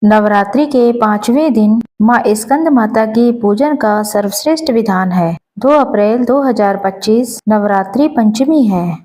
नवरात्रि के 5वें दिन माँ स्कंद माता की पूजन का सर्वश्रेष्ठ विधान है। 2 अप्रैल 2025 नवरात्रि पंचमी है।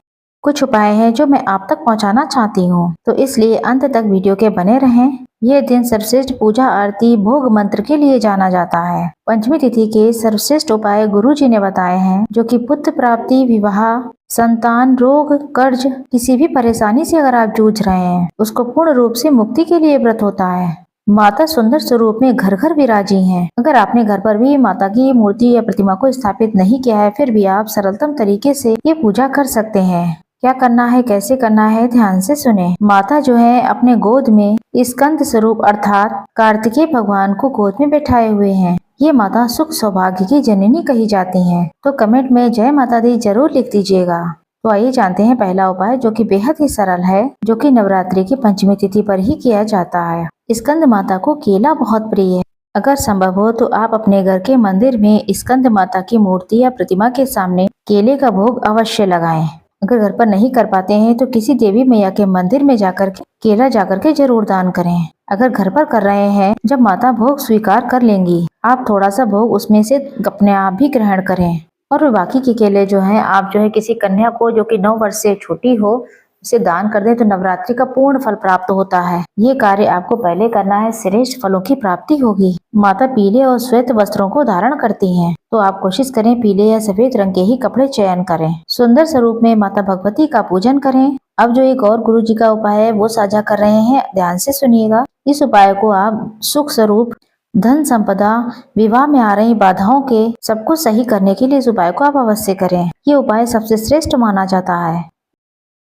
कुछ उपाय हैं जो मैं आप तक पहुंचाना चाहती हूं, तो इसलिए अंत तक वीडियो के बने रहें। ये दिन सर्वश्रेष्ठ पूजा आरती भोग मंत्र के लिए जाना जाता है। पंचमी तिथि के सर्वश्रेष्ठ उपाय गुरु जी ने बताए हैं, जो कि पुत्र प्राप्ति, विवाह, संतान, रोग, कर्ज, किसी भी परेशानी से अगर आप जूझ रहे हैं, उसको पूर्ण रूप से मुक्ति के लिए व्रत होता है। माता सुंदर स्वरूप में घर घर विराजी हैं। अगर आपने घर पर भी माता की मूर्ति या प्रतिमा को स्थापित नहीं किया है, फिर भी आप सरलतम तरीके से ये पूजा कर सकते हैं। क्या करना है, कैसे करना है, ध्यान से सुने। माता जो है अपने गोद में स्कंद स्वरूप अर्थात कार्तिकेय भगवान को गोद में बैठाए हुए हैं। ये माता सुख सौभाग्य की जननी कही जाती हैं। तो कमेंट में जय माता दी जरूर लिख दीजिएगा। तो आइए जानते हैं पहला उपाय, जो कि बेहद ही सरल है, जो कि नवरात्रि की पंचमी तिथि पर ही किया जाता है। स्कंद माता को केला बहुत प्रिय है। अगर संभव हो तो आप अपने घर के मंदिर में स्कंद माता की मूर्ति या प्रतिमा के सामने केले का भोग अवश्य लगाएं। अगर घर पर नहीं कर पाते हैं तो किसी देवी मैया के मंदिर में जाकर के केला जाकर के जरूर दान करें। अगर घर पर कर रहे हैं, जब माता भोग स्वीकार कर लेंगी, आप थोड़ा सा भोग उसमें से अपने आप भी ग्रहण करें। और बाकी के केले जो हैं, आप जो है किसी कन्या को जो कि 9 वर्ष से छोटी हो, उसे दान कर दें तो नवरात्रि का पूर्ण फल प्राप्त होता है। ये कार्य आपको पहले करना है, श्रेष्ठ फलों की प्राप्ति होगी। माता पीले और श्वेत वस्त्रों को धारण करती हैं, तो आप कोशिश करें पीले या सफेद रंग के ही कपड़े चयन करें। सुंदर स्वरूप में माता भगवती का पूजन करें। अब जो एक और गुरु जी का उपाय है वो साझा कर रहे हैं, ध्यान से सुनिएगा। इस उपाय को आप सुख स्वरूप, धन संपदा, विवाह में आ रही बाधाओं के सबको सही करने के लिए इस उपाय को आप अवश्य करें। ये उपाय सबसे श्रेष्ठ माना जाता है।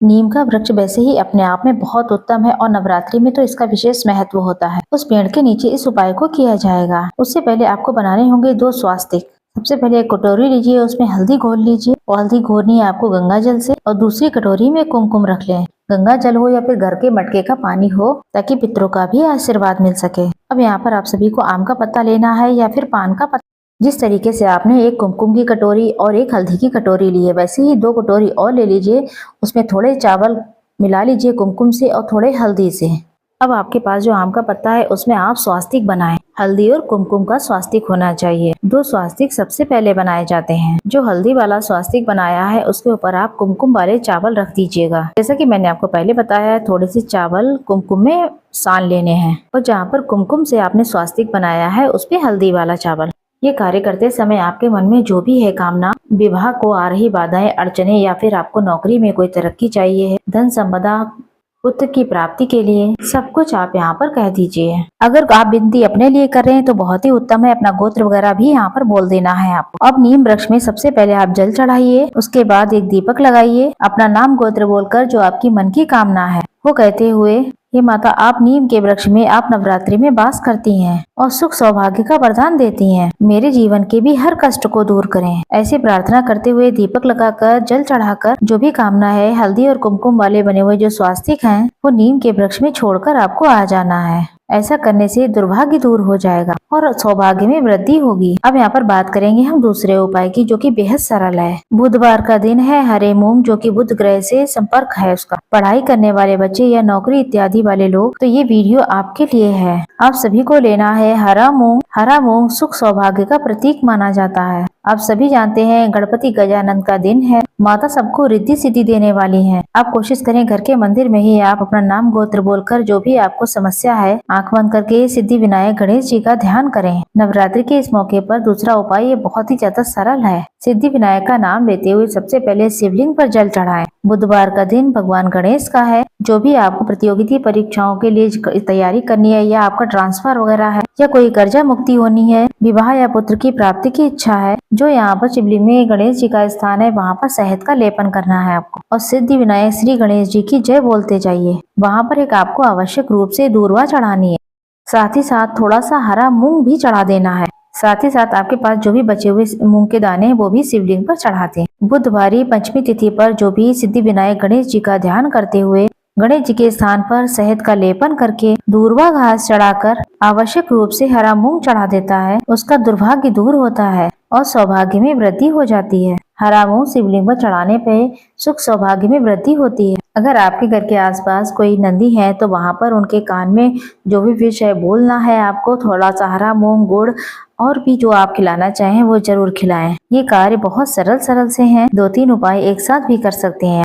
नीम का वृक्ष वैसे ही अपने आप में बहुत उत्तम है और नवरात्रि में तो इसका विशेष महत्व होता है। उस पेड़ के नीचे इस उपाय को किया जाएगा। उससे पहले आपको बनाने होंगे 2 स्वास्तिक। सबसे पहले एक कटोरी लीजिए, उसमें हल्दी घोल लीजिए और हल्दी घोलनी है आपको गंगा जल से, और दूसरी कटोरी में कुमकुम रख लें। गंगा जल हो या फिर घर के मटके का पानी हो, ताकि पितरों का भी आशीर्वाद मिल सके। अब यहाँ पर आप सभी को आम का पत्ता लेना है या फिर पान का पत्ता। जिस तरीके से आपने एक कुमकुम की कटोरी और एक हल्दी की कटोरी ली है, वैसे ही 2 कटोरी और ले लीजिए। उसमें थोड़े चावल मिला लीजिए कुमकुम से और थोड़े हल्दी से। अब आपके पास जो आम का पत्ता है उसमें आप स्वास्तिक बनाएं। हल्दी और कुमकुम का स्वास्तिक होना चाहिए। 2 स्वास्तिक सबसे पहले बनाए जाते हैं। जो हल्दी वाला स्वास्तिक बनाया है उसके ऊपर आप कुमकुम वाले चावल रख दीजिएगा। जैसा कि मैंने आपको पहले बताया है, थोड़े से चावल कुमकुम में सान लेने हैं और जहाँ पर कुमकुम से आपने स्वास्तिक बनाया है उस पे हल्दी वाला चावल। ये कार्य करते समय आपके मन में जो भी है कामना, विवाह को आ रही बाधाएं, अड़चने, या फिर आपको नौकरी में कोई तरक्की चाहिए है, धन संपदा, पुत्र की प्राप्ति के लिए, सब कुछ आप यहाँ पर कह दीजिए। अगर आप विनती अपने लिए कर रहे हैं तो बहुत ही उत्तम है। अपना गोत्र वगैरह भी यहाँ पर बोल देना है आपको। अब नीम वृक्ष में सबसे पहले आप जल चढ़ाइए, उसके बाद एक दीपक लगाइए। अपना नाम गोत्र बोलकर जो आपकी मन की कामना है वो कहते हुए, हे माता, आप नीम के वृक्ष में आप नवरात्रि में वास करती हैं और सुख सौभाग्य का वरदान देती हैं। मेरे जीवन के भी हर कष्ट को दूर करें। ऐसी प्रार्थना करते हुए दीपक लगाकर, जल चढ़ाकर, जो भी कामना है, हल्दी और कुमकुम वाले बने हुए जो स्वास्तिक हैं वो नीम के वृक्ष में छोड़कर आपको आ जाना है। ऐसा करने से दुर्भाग्य दूर हो जाएगा और सौभाग्य में वृद्धि होगी। अब यहाँ पर बात करेंगे हम दूसरे उपाय की, जो कि बेहद सरल है। बुधवार का दिन है। हरे मूंग, जो कि बुध ग्रह से संपर्क है उसका। पढ़ाई करने वाले बच्चे या नौकरी इत्यादि वाले लोग, तो ये वीडियो आपके लिए है। आप सभी को लेना है हरा मूंग। हरा मूंग सुख सौभाग्य का प्रतीक माना जाता है। आप सभी जानते हैं गणपति गजानन का दिन है। माता सबको रिद्धि सिद्धि देने वाली हैं। आप कोशिश करें घर के मंदिर में ही आप अपना नाम गोत्र बोलकर जो भी आपको समस्या है, आंख बंद करके सिद्धि विनायक गणेश जी का ध्यान करें। नवरात्रि के इस मौके पर दूसरा उपाय ये बहुत ही ज्यादा सरल है। सिद्धि विनायक का नाम लेते हुए सबसे पहले शिवलिंग पर जल चढ़ाएं। बुधवार का दिन भगवान गणेश का है। जो भी आपको प्रतियोगिता परीक्षाओं के लिए तैयारी करनी है, या आपका ट्रांसफर वगैरह है, या कोई कर्जा मुक्ति होनी है, विवाह या पुत्र की प्राप्ति की इच्छा है, जो यहाँ पर शिवलिंग में गणेश जी का स्थान है वहाँ पर शहद का लेपन करना है आपको और सिद्धि विनायक श्री गणेश जी की जय बोलते जाइए। वहाँ पर एक आपको आवश्यक रूप से दूर्वा चढ़ानी है। साथ ही साथ थोड़ा सा हरा मूंग भी चढ़ा देना है। साथ ही साथ आपके पास जो भी बचे हुए मूंग के दाने हैं वो भी शिवलिंग पर चढ़ाते हैं। बुधवारी पंचमी तिथि पर जो भी सिद्धि विनायक गणेश जी का ध्यान करते हुए गणेश जी के स्थान पर शहद का लेपन करके दूर्वा घास चढ़ाकर आवश्यक रूप से हरा मूंग चढ़ा देता है, उसका दुर्भाग्य दूर होता है। और सौभाग्य में वृद्धि हो जाती है। हरा मूंग शिवलिंग पर चढ़ाने पे सुख सौभाग्य में वृद्धि होती है। अगर आपके घर के आसपास कोई नंदी है तो वहां पर उनके कान में जो भी विष है बोलना है आपको, थोड़ा सा हरा मूंग, गुड़ और भी जो आप खिलाना चाहें वो जरूर खिलाएं। ये कार्य बहुत सरल सरल से हैं, 2-3 उपाय एक साथ भी कर सकते हैं।